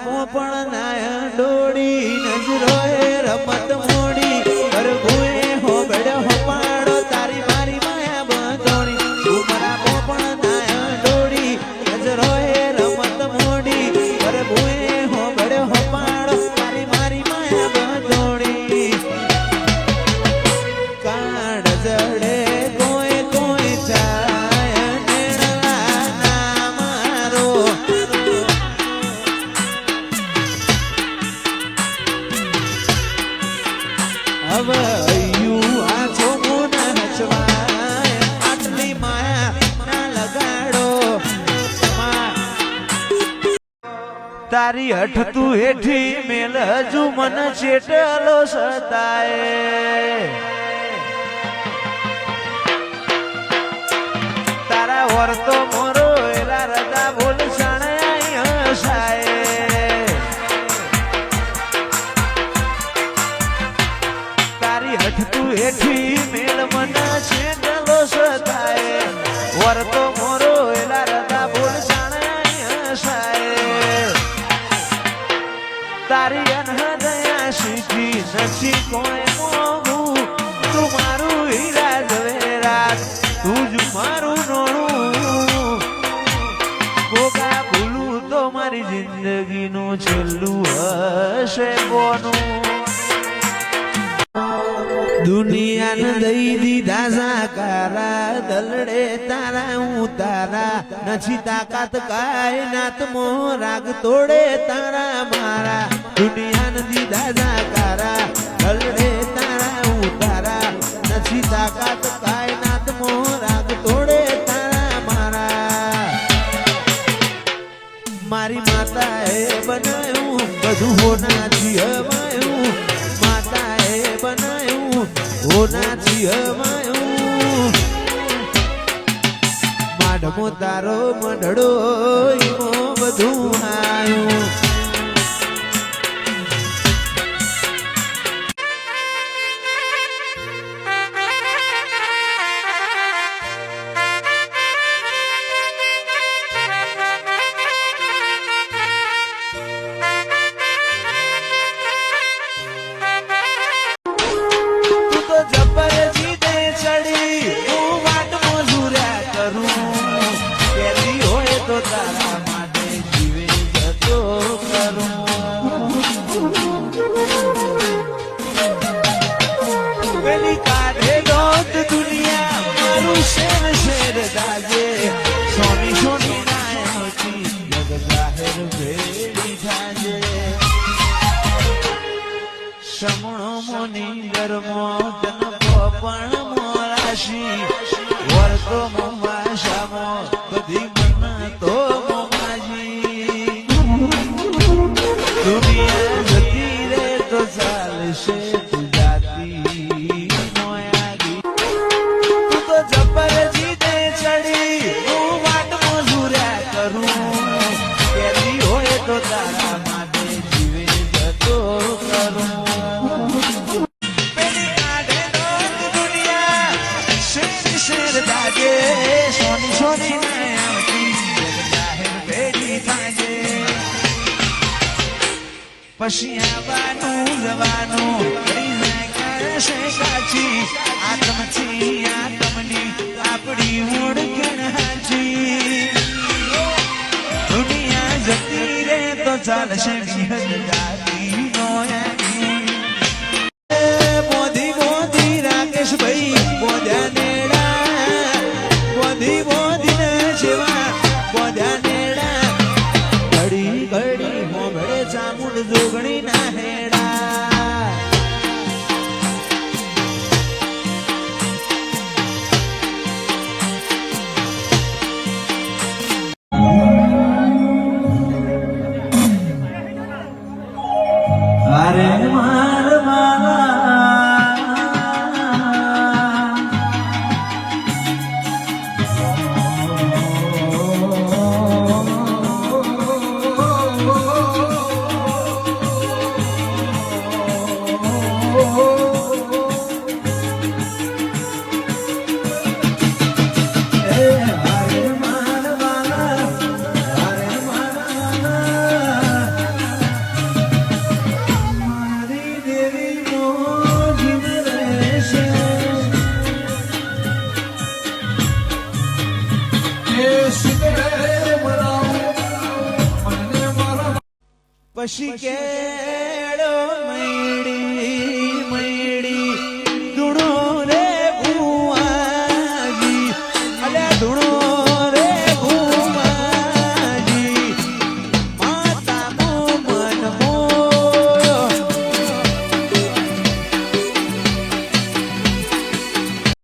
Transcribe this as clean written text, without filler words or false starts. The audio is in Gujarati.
પોપણ નાય ડોડી નજરો એ રમત મોડી કરભુએ હો બેડ હો પાડો તારી મારી માયા બંધોણી મારા પોપણ નાય ડોડી નજરો એ રમત મોડી કરભુએ હો બેડ હો પાડો તારી મારી માયા બંધોણી કાઢ જડે કોઈ કોઈ જાય નેણલા ના મારો હવે અયું આ છોકું ના હચવાય આટલી માયા ના લગાડો તારી હઠ તું હેઠી મેલ હજુ મન ચેટલો સતાય તારા વર્તો મોરો એલા રજા બોલ સણાય હસાય તારી હઠ તું હેઠી મેલ મન ચેટલો સતાય વર્તો મોરો એલા રજા બોલ સણાય હસાય તારી અનહદયા સીધી નથી કોઈ મોગું તું મારું હીરા ઝવેરાત તું જ મારું નોણું કોકા ભૂલું તો મારી જિંદગીનું છેલ્લું હશે કોનું દુનિયાને દઈ દીધા સાકારા દલડે તારા હું તારા નથી તાકાત કાયનાત મો રાગ તોડે તારા મારા દુનિયાને દીધા સાકારા દલડે તારા હું તારા નથી તાકાત કાયનાત મો રાગ તોડે તારા મારા મારી માતાએ બનાવ્યું બધું હોનાથી હમાયું માતાએ બનાવ્યું હોનાથી હમાયું માઢમો તારો મઢડો ઈમો બધું આયું તારા માટે જીવે જતો કરું પેલી કાઢે દોત દુનિયા મારું શેર શેર દાજે સોની સોની નાયતી જગ જાહેર ભેડી થાજે સમણો મોની ગરમો તન પણ મોરાશી વર્તો મમ્મા શામો બધી તો મોમાજી દુનિયા જતી રે તો ચાલશે તું જાતી મોયાગી તું તો જબર જીતે ચડી હું વાટ મજૂર્યા કરું કેરી હોય તો તારા માટે જીવે જતો કરું પેલી કાઢે દુનિયા શેર શેર દાગે સોની સોની પછી આવવાનું જવાનું કરશે સાચી આત્મથી આત્મની આપણી ઓળખણ હાચી દુનિયા જતી રે તો ચાલશે વિહદ જાતી નોયાની મોદી મોદી રાકેશભાઈ મોદ્યા નેડા મોદી મોદી ને જેવા મોદ્યા નેડા ઘડી ઘડી મોભળે ચામુંડ જોગણી ના હેડા અરે માર પછી કે